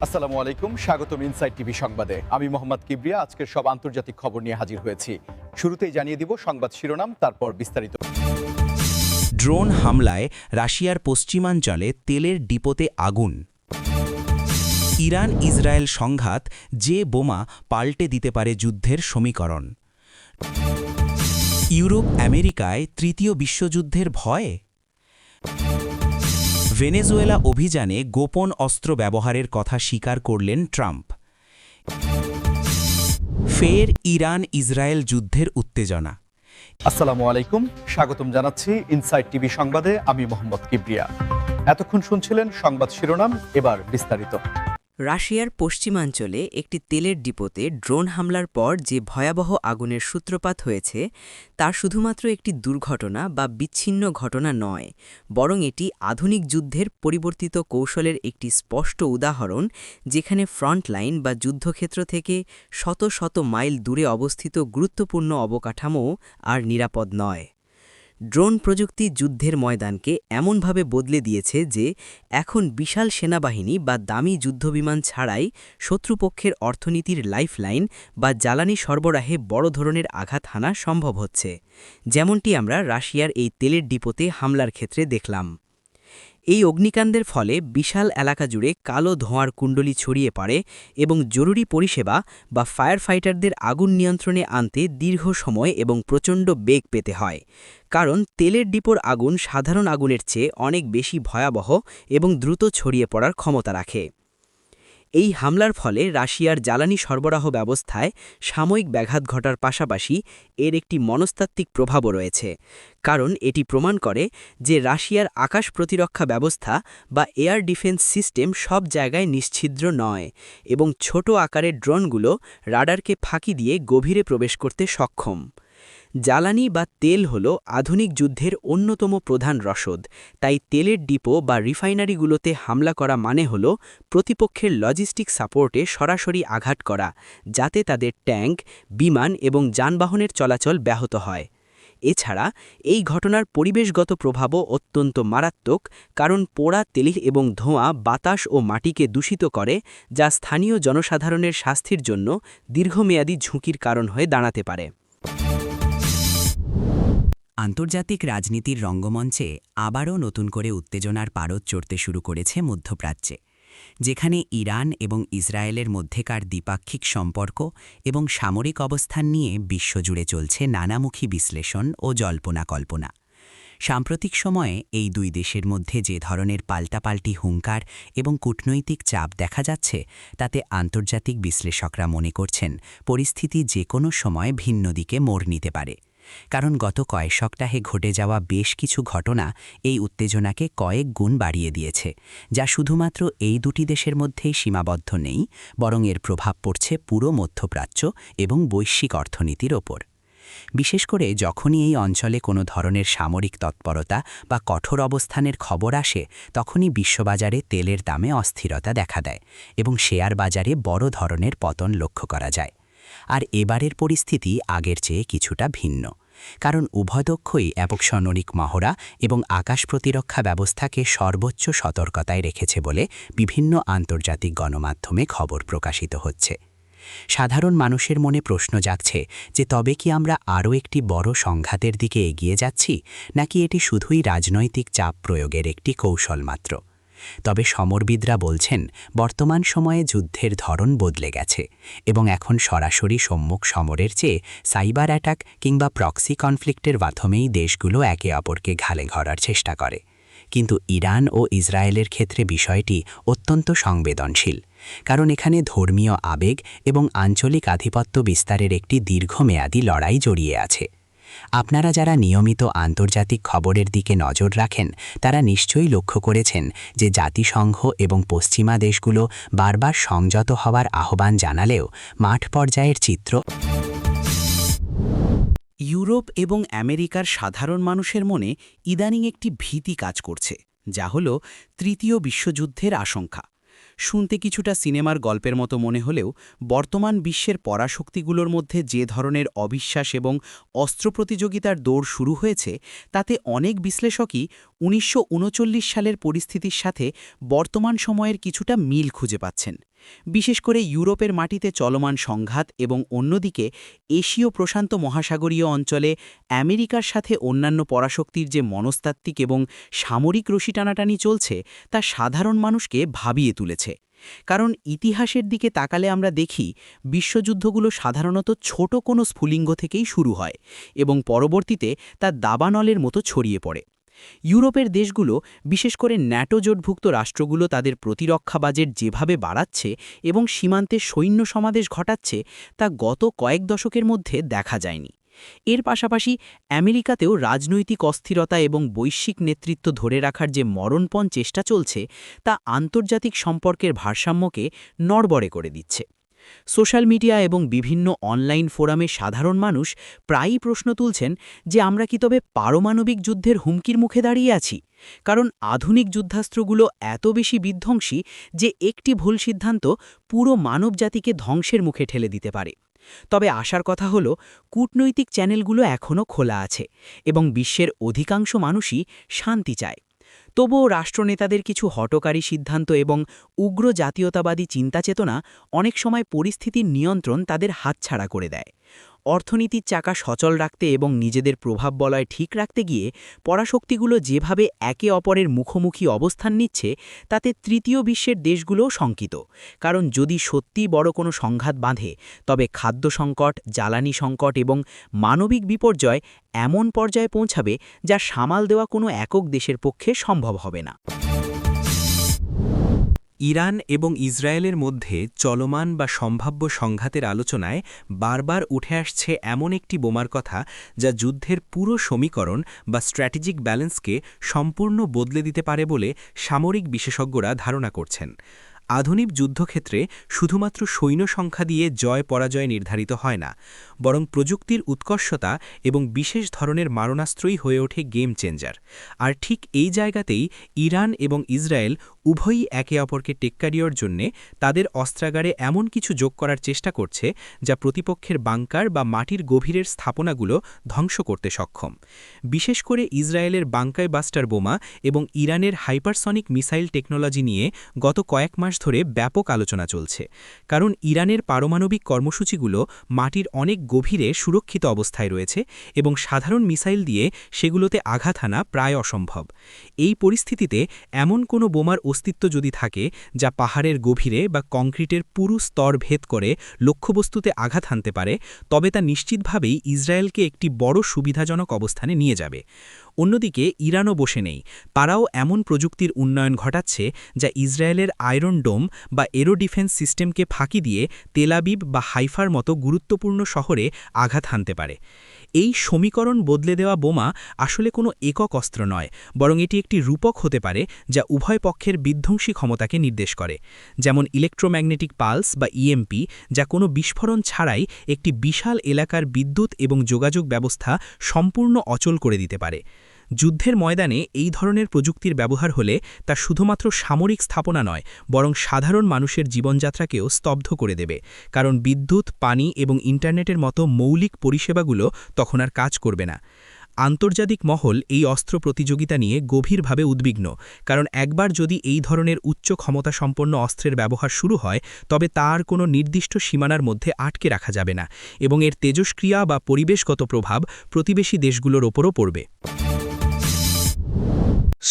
আসসালামু আলাইকুম, স্বাগতম ইনসাইড টিভি সংবাদে। আমি মোহাম্মদ কিবরিয়া আজকের সব আন্তর্জাতিক খবর নিয়ে হাজির হয়েছি। শুরুতেই জানিয়ে দিব সংবাদ শিরোনাম, তারপর বিস্তারিত। ড্রোন হামলায় রাশিয়ার পশ্চিমাঞ্চলে তেলের ডিপোতে আগুন। ইরান ইসরায়েল সংঘাত, যে বোমা পাল্টে দিতে পারে যুদ্ধের সমীকরণ। ইউরোপ আমেরিকায় তৃতীয় বিশ্বযুদ্ধের ভয়। ভেনেজুয়েলা অভিযানে গোপন অস্ত্র ব্যবহারের কথা স্বীকার করলেন ট্রাম্প। ফের ইরান ইসরায়েল যুদ্ধের উত্তেজনা। আসসালামু আলাইকুম, স্বাগতম জানাচ্ছি ইনসাইড টিভি সংবাদে। আমি মোহাম্মদ কিবরিয়া। এতক্ষণ শুনছিলেন সংবাদ শিরোনাম, এবার বিস্তারিত। রাশিয়ার পশ্চিমাঞ্চলে একটি তেলের ডিপোতে ড্রোন হামলার পর যে ভয়াবহ আগুনের সূত্রপাত হয়েছে তা শুধুমাত্র একটি দুর্ঘটনা বা বিচ্ছিন্ন ঘটনা নয়, বরং এটি আধুনিক যুদ্ধের পরিবর্তিত কৌশলের একটি স্পষ্ট উদাহরণ, যেখানে ফ্রন্টলাইন বা যুদ্ধক্ষেত্র থেকে শত শত মাইল দূরে অবস্থিত গুরুত্বপূর্ণ অবকাঠামো আর নিরাপদ নয়। ড্রোন প্রযুক্তি যুদ্ধের ময়দানকে এমনভাবে বদলে দিয়েছে যে এখন বিশাল সেনাবাহিনী বা দামি যুদ্ধবিমান ছাড়াই শত্রুপক্ষের অর্থনীতির লাইফলাইন বা জ্বালানি সরবরাহে বড় ধরনের আঘাত হানা সম্ভব হচ্ছে, যেমনটি আমরা রাশিয়ার এই তেলের ডিপোতে হামলার ক্ষেত্রে দেখলাম। এই অগ্নিকাণ্ডের ফলে বিশাল এলাকা জুড়ে কালো ধোঁয়ার কুণ্ডলী ছড়িয়ে পড়ে এবং জরুরি পরিষেবা বা ফায়ার ফাইটারদের আগুন নিয়ন্ত্রণে আনতে দীর্ঘ সময় এবং প্রচণ্ড বেগ পেতে হয়, কারণ তেলের ডিপোর আগুন সাধারণ আগুনের চেয়ে অনেক বেশি ভয়াবহ এবং দ্রুত ছড়িয়ে পড়ার ক্ষমতা রাখে। এই হামলার ফলে রাশিয়ার জ্বালানি সরবরাহ ব্যবস্থায় সাময়িক ব্যাঘাত ঘটার পাশাপাশি এর একটি মনস্তাত্ত্বিক প্রভাবও রয়েছে, কারণ এটি প্রমাণ করে যে রাশিয়ার আকাশ প্রতিরক্ষা ব্যবস্থা বা এয়ার ডিফেন্স সিস্টেম সব জায়গায় নিশ্ছিদ্র নয় এবং ছোট আকারের ড্রোনগুলো রাডারকে ফাঁকি দিয়ে গভীরে প্রবেশ করতে সক্ষম। জ্বালানি বা তেল হল আধুনিক যুদ্ধের অন্যতম প্রধান রসদ, তাই তেলের ডিপো বা রিফাইনারিগুলোতে হামলা করা মানে হল প্রতিপক্ষের লজিস্টিক সাপোর্টে সরাসরি আঘাত করা, যাতে তাদের ট্যাঙ্ক, বিমান এবং যানবাহনের চলাচল ব্যাহত হয়। এছাড়া এই ঘটনার পরিবেশগত প্রভাবও অত্যন্ত মারাত্মক, কারণ পোড়া তেল এবং ধোঁয়া বাতাস ও মাটিকে দূষিত করে, যা স্থানীয় জনসাধারণের স্বাস্থ্যের জন্য দীর্ঘমেয়াদী ঝুঁকির কারণ হয়ে দাঁড়াতে পারে। আন্তর্জাতিক রাজনীতির রঙ্গমঞ্চে আবারও নতুন করে উত্তেজনার পারদ চড়তে শুরু করেছে মধ্যপ্রাচ্যে, যেখানে ইরান এবং ইসরায়েলের মধ্যেকার দ্বিপাক্ষিক সম্পর্ক এবং সামরিক অবস্থান নিয়ে বিশ্বজুড়ে চলছে নানামুখী বিশ্লেষণ ও জল্পনা কল্পনা। সাম্প্রতিক সময়ে এই দুই দেশের মধ্যে যে ধরনের পাল্টাপাল্টি হুঙ্কার এবং কূটনৈতিক চাপ দেখা যাচ্ছে, তাতে আন্তর্জাতিক বিশ্লেষকরা মনে করছেন পরিস্থিতি যে কোনো সময় ভিন্ন দিকে মোড় নিতে পারে, কারণ গত কয়েক সপ্তাহে ঘটে যাওয়া বেশ কিছু ঘটনা এই উত্তেজনাকে কয়েক গুণ বাড়িয়ে দিয়েছে, যা শুধুমাত্র এই দুটি দেশের মধ্যেই সীমাবদ্ধ নেই, বরং এর প্রভাব পড়ছে পুরো মধ্যপ্রাচ্য এবং বৈশ্বিক অর্থনীতির ওপর। বিশেষ করে যখনই এই অঞ্চলে কোনো ধরনের সামরিক তৎপরতা বা কঠোর অবস্থানের খবর আসে, তখনই বিশ্ববাজারে তেলের দামে অস্থিরতা দেখা দেয় এবং শেয়ার বাজারে বড় ধরনের পতন লক্ষ্য করা যায়। আর এবারের পরিস্থিতি আগের চেয়ে কিছুটা ভিন্ন, কারণ উভয়পক্ষই সামরিক মহড়া এবং আকাশ প্রতিরক্ষা ব্যবস্থাকে সর্বোচ্চ সতর্কতায় রেখেছে বলে বিভিন্ন আন্তর্জাতিক গণমাধ্যমে খবর প্রকাশিত হচ্ছে। সাধারণ মানুষের মনে প্রশ্ন জাগছে যে তবে কি আমরা আরও একটি বড় সংঘাতের দিকে এগিয়ে যাচ্ছি, নাকি এটি শুধুই রাজনৈতিক চাপ প্রয়োগের একটি কৌশল মাত্র। তবে সমরবিদরা বলছেন বর্তমান সময়ে যুদ্ধের ধরন বদলে গেছে এবং এখন সরাসরি সম্মুখ সমরের চেয়ে সাইবার অ্যাটাক কিংবা প্রক্সি কনফ্লিক্টের মাধ্যমেই দেশগুলো একে অপরকে ঘালে ঘরার চেষ্টা করে। কিন্তু ইরান ও ইসরায়েলের ক্ষেত্রে বিষয়টি অত্যন্ত সংবেদনশীল, কারণ এখানে ধর্মীয় আবেগ এবং আঞ্চলিক আধিপত্য বিস্তারের একটি দীর্ঘমেয়াদী লড়াই জড়িয়ে আছে। আপনারা যারা নিয়মিত আন্তর্জাতিক খবরের দিকে নজর রাখেন, তারা নিশ্চয়ই লক্ষ্য করেছেন যে জাতিসংঘ এবং পশ্চিমা দেশগুলো বারবার সংযত হওয়ার আহ্বান জানালেও মাঠ পর্যায়ের চিত্র। ইউরোপ এবং আমেরিকার সাধারণ মানুষের মনে ইদানিং একটি ভীতি কাজ করছে, যা হল তৃতীয় বিশ্বযুদ্ধের আশঙ্কা। শুনতে কিছুটা সিনেমার গল্পের মতো মনে হলেও বর্তমান বিশ্বের পরাশক্তিগুলোর মধ্যে যে ধরনের অবিশ্বাস এবং অস্ত্র প্রতিযোগিতার দৌড় শুরু হয়েছে, তাতে অনেক বিশ্লেষকই 1939 সালের পরিস্থিতির সাথে বর্তমান সময়ের কিছুটা মিল খুঁজে পাচ্ছেন, বিশেষ করে ইউরোপের মাটিতে চলমান সংঘাত এবং অন্যদিকে এশীয় প্রশান্ত মহাসাগরীয় অঞ্চলে আমেরিকার সাথে অন্যান্য পরাশক্তির যে মনস্তাত্ত্বিক এবং সামরিক রশি টানাটানি চলছে তা সাধারণ মানুষকে ভাবিয়ে তুলেছে। কারণ ইতিহাসের দিকে তাকালে আমরা দেখি বিশ্বযুদ্ধগুলো সাধারণত ছোট কোনো স্ফুলিঙ্গ থেকেই শুরু হয় এবং পরবর্তীতে তা দাবানলের মতো ছড়িয়ে পড়ে। ইউরোপের দেশগুলো, বিশেষ করে ন্যাটো জোটভুক্ত রাষ্ট্রগুলো তাদের প্রতিরক্ষা বাজেট যেভাবে বাড়াচ্ছে এবং সীমান্তে সৈন্য সমাবেশ ঘটাচ্ছে তা গত কয়েক দশকের মধ্যে দেখা যায়নি। এর পাশাপাশি আমেরিকাতেও রাজনৈতিক অস্থিরতা এবং বৈশ্বিক নেতৃত্ব ধরে রাখার যে মরণপণ চেষ্টা চলছে তা আন্তর্জাতিক সম্পর্কের ভারসাম্যকে নড়বড়ে করে দিচ্ছে। সোশ্যাল মিডিয়া এবং বিভিন্ন অনলাইন ফোরামে সাধারণ মানুষ প্রায়ই প্রশ্ন তুলছেন যে আমরা কি তবে পারমাণবিক যুদ্ধের হুমকির মুখে দাঁড়িয়ে আছি? কারণ আধুনিক যুদ্ধাস্ত্রগুলো এত বেশি বিধ্বংসী যে একটি ভুল সিদ্ধান্ত পুরো মানবজাতিকে ধ্বংসের মুখে ঠেলে দিতে পারে। তবে আশার কথা হলো কূটনৈতিক চ্যানেলগুলো এখনও খোলা আছে এবং বিশ্বের অধিকাংশ মানুষই শান্তি চায়। তবুও রাষ্ট্রনেতাদের কিছু হঠকারী সিদ্ধান্ত এবং উগ্র জাতীয়তাবাদী চিন্তাচেতনা অনেক সময় পরিস্থিতির নিয়ন্ত্রণ তাদের হাতছাড়া করে দেয়। অর্থনীতির চাকা সচল রাখতে এবং নিজেদের প্রভাব বলয় ঠিক রাখতে গিয়ে পরাশক্তিগুলো যেভাবে একে অপরের মুখোমুখি অবস্থান নিচ্ছে তাতে তৃতীয় বিশ্বের দেশগুলোও শঙ্কিত। কারণ যদি সত্যি বড় কোনো সংঘাত বাঁধে তবে খাদ্য সংকট, জ্বালানি সংকট এবং মানবিক বিপর্যয় এমন পর্যায়ে পৌঁছাবে যা সামাল দেওয়া কোনো একক দেশের পক্ষে সম্ভব হবে না। ইরান এবং ইসরায়েলের মধ্যে চলমান বা সম্ভাব্য সংঘাতের আলোচনায় বারবার উঠে আসছে এমন একটি বোমার কথা যা যুদ্ধের পুরো সমীকরণ বা স্ট্র্যাটেজিক ব্যালেন্সকে সম্পূর্ণ বদলে দিতে পারে বলে সামরিক বিশেষজ্ঞরা ধারণা করছেন। আধুনিক যুদ্ধক্ষেত্রে শুধুমাত্র সৈন্য সংখ্যা দিয়ে জয় পরাজয় নির্ধারিত হয় না, বরং প্রযুক্তির উৎকর্ষতা এবং বিশেষ ধরনের মারণাস্ত্রই হয়ে ওঠে গেম চেঞ্জার। আর ঠিক এই জায়গাতেই ইরান এবং ইসরায়েল উভয়ই একে অপরকে টেক্কা দেওয়ার জন্যে তাদের অস্ত্রাগারে এমন কিছু যোগ করার চেষ্টা করছে যা প্রতিপক্ষের বাংকার বা মাটির গভীরের স্থাপনাগুলো ধ্বংস করতে সক্ষম। বিশেষ করে ইসরায়েলের বাংকার বাস্টার বোমা এবং ইরানের হাইপারসনিক মিসাইল টেকনোলজি নিয়ে গত কয়েক মাস ধরে ব্যাপক আলোচনা চলছে। কারণ ইরানের পারমাণবিক কর্মসূচিগুলো মাটির অনেক গভীরে সুরক্ষিত অবস্থায় রয়েছে এবং সাধারণ মিসাইল দিয়ে সেগুলোতে আঘাত হানা প্রায় অসম্ভব। এই পরিস্থিতিতে এমন কোনো বোমার অস্তিত্ব যদি থাকে যা পাহাড়ের গভীরে বা কংক্রিটের পুরু স্তর ভেদ করে লক্ষ্যবস্তুতে আঘাত হানতে পারে, তবে তা নিশ্চিতভাবেই ইসরায়েলকে একটি বড় সুবিধাজনক অবস্থানে নিয়ে যাবে। অন্যদিকে ইরানও বসে নেই, তারাও এমন প্রযুক্তির উন্নয়ন ঘটাচ্ছে যা ইসরায়েলের আয়রন ডোম বা এরো ডিফেন্স সিস্টেমকে ফাঁকি দিয়ে তেল আবিব বা হাইফার মতো গুরুত্বপূর্ণ শহরে আঘাত হানতে পারে। এই সমীকরণ বদলে দেওয়া বোমা আসলে কোনো একক অস্ত্র নয়, বরং এটি একটি রূপক হতে পারে যা উভয় পক্ষের বিধ্বংসী ক্ষমতাকে নির্দেশ করে। যেমন ইলেকট্রোম্যাগনেটিক পালস বা ইএমপি, যা কোনো বিস্ফোরণ ছাড়াই একটি বিশাল এলাকার বিদ্যুৎ এবং যোগাযোগ ব্যবস্থা সম্পূর্ণ অচল করে দিতে পারে। যুদ্ধের ময়দানে এই ধরনের প্রযুক্তির ব্যবহার হলে তা শুধুমাত্র সামরিক স্থাপনা নয়, বরং সাধারণ মানুষের জীবনযাত্রাকেও স্তব্ধ করে দেবে। কারণ বিদ্যুৎ, পানি এবং ইন্টারনেটের মতো মৌলিক পরিষেবাগুলো তখন আর কাজ করবে না। আন্তর্জাতিক মহল এই অস্ত্র প্রতিযোগিতা নিয়ে গভীরভাবে উদ্বিগ্ন, কারণ একবার যদি এই ধরনের উচ্চ ক্ষমতাসম্পন্ন অস্ত্রের ব্যবহার শুরু হয় তবে তার কোনো নির্দিষ্ট সীমানার মধ্যে আটকে রাখা যাবে না এবং এর তেজস্ক্রিয়া বা পরিবেশগত প্রভাব প্রতিবেশী দেশগুলোর ওপরও পড়বে।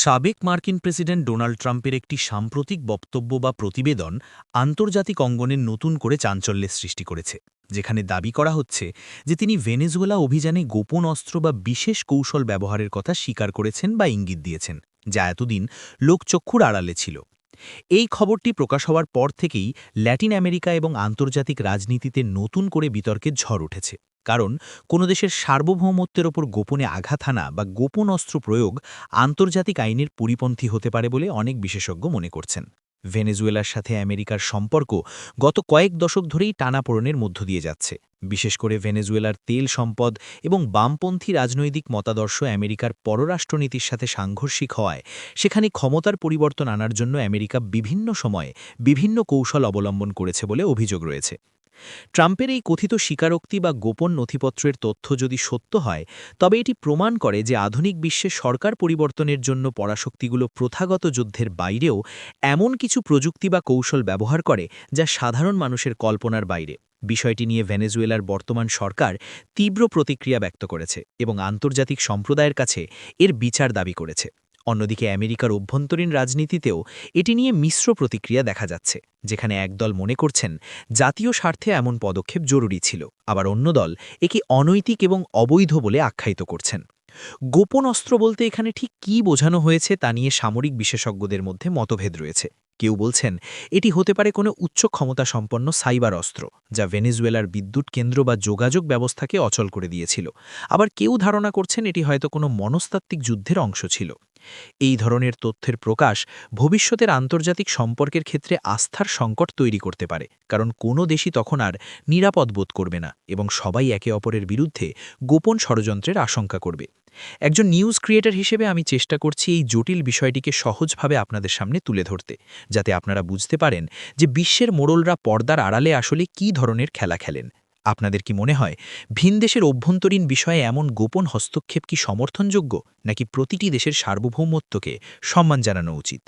সাবেক মার্কিন প্রেসিডেন্ট ডোনাল্ড ট্রাম্পের একটি সাম্প্রতিক বক্তব্য বা প্রতিবেদন আন্তর্জাতিক অঙ্গনে নতুন করে চাঞ্চল্যের সৃষ্টি করেছে, যেখানে দাবি করা হচ্ছে যে তিনি ভেনেজুয়েলা অভিযানে গোপন অস্ত্র বা বিশেষ কৌশল ব্যবহারের কথা স্বীকার করেছেন বা ইঙ্গিত দিয়েছেন, যা এতদিন লোকচক্ষুর আড়ালে ছিল। এই খবরটি প্রকাশ হওয়ার পর থেকেই ল্যাটিন আমেরিকা এবং আন্তর্জাতিক রাজনীতিতে নতুন করে বিতর্কের ঝড় উঠেছে। কারণ কোনো দেশের সার্বভৌমত্বের ওপর গোপনে আঘাত হানা বা গোপন অস্ত্র প্রয়োগ আন্তর্জাতিক আইনের পরিপন্থী হতে পারে বলে অনেক বিশেষজ্ঞ মনে করছেন। ভেনেজুয়েলার সাথে আমেরিকার সম্পর্ক গত কয়েক দশক ধরেই টানাপোড়েনের মধ্য দিয়ে যাচ্ছে। বিশেষ করে ভেনেজুয়েলার তেল সম্পদ এবং বামপন্থী রাজনৈতিক মতাদর্শ আমেরিকার পররাষ্ট্রনীতির সাথে সাংঘর্ষিক হওয়ায় সেখানে ক্ষমতার পরিবর্তন আনার জন্য আমেরিকা বিভিন্ন সময়ে বিভিন্ন কৌশল অবলম্বন করেছে বলে অভিযোগ রয়েছে। ট্রাম্পের এই কথিত স্বীকারোক্তি বা গোপন নথিপত্রের তথ্য যদি সত্য হয় তবে এটি প্রমাণ করে যে আধুনিক বিশ্বে সরকার পরিবর্তনের জন্য পরাশক্তিগুলো প্রথাগত যুদ্ধের বাইরেও এমন কিছু প্রযুক্তি বা কৌশল ব্যবহার করে যা সাধারণ মানুষের কল্পনার বাইরে। বিষয়টি নিয়ে ভেনেজুয়েলার বর্তমান সরকার তীব্র প্রতিক্রিয়া ব্যক্ত করেছে এবং আন্তর্জাতিক সম্প্রদায়ের কাছে এর বিচার দাবি করেছে। অন্যদিকে আমেরিকার অভ্যন্তরীণ রাজনীতিতেও এটি নিয়ে মিশ্র প্রতিক্রিয়া দেখা যাচ্ছে, যেখানে একদল মনে করছেন জাতীয় স্বার্থে এমন পদক্ষেপ জরুরি ছিল, আবার অন্য দল একে অনৈতিক এবং অবৈধ বলে আখ্যায়িত করছেন। গোপন অস্ত্র বলতে এখানে ঠিক কী বোঝানো হয়েছে তা নিয়ে সামরিক বিশেষজ্ঞদের মধ্যে মতভেদ রয়েছে। কেউ বলছেন এটি হতে পারে কোনো উচ্চ ক্ষমতা সম্পন্ন সাইবার অস্ত্র যা ভেনেজুয়েলার বিদ্যুৎ কেন্দ্র বা যোগাযোগ ব্যবস্থাকে অচল করে দিয়েছিল। আবার কেউ ধারণা করছেন এটি হয়তো কোনো মনস্তাত্ত্বিক যুদ্ধের অংশ ছিল। এই ধরনের তথ্যের প্রকাশ ভবিষ্যতের আন্তর্জাতিক সম্পর্কের ক্ষেত্রে আস্থার সংকট তৈরি করতে পারে, কারণ কোনো দেশই তখন আর নিরাপদ বোধ করবে না এবং সবাই একে অপরের বিরুদ্ধে গোপন ষড়যন্ত্রের আশঙ্কা করবে। একজন নিউজ ক্রিয়েটর হিসেবে আমি চেষ্টা করছি এই জটিল বিষয়টিকে সহজভাবে আপনাদের সামনে তুলে ধরতে, যাতে আপনারা বুঝতে পারেন যে বিশ্বের মোড়লরা পর্দার আড়ালে আসলে কী ধরনের খেলা খেলেন। আপনাদের কি মনে হয় ভিনদেশের অভ্যন্তরীণ বিষয়ে এমন গোপন হস্তক্ষেপ কি সমর্থনযোগ্য, নাকি প্রতিটি দেশের সার্বভৌমত্বকে সম্মান জানানো উচিত?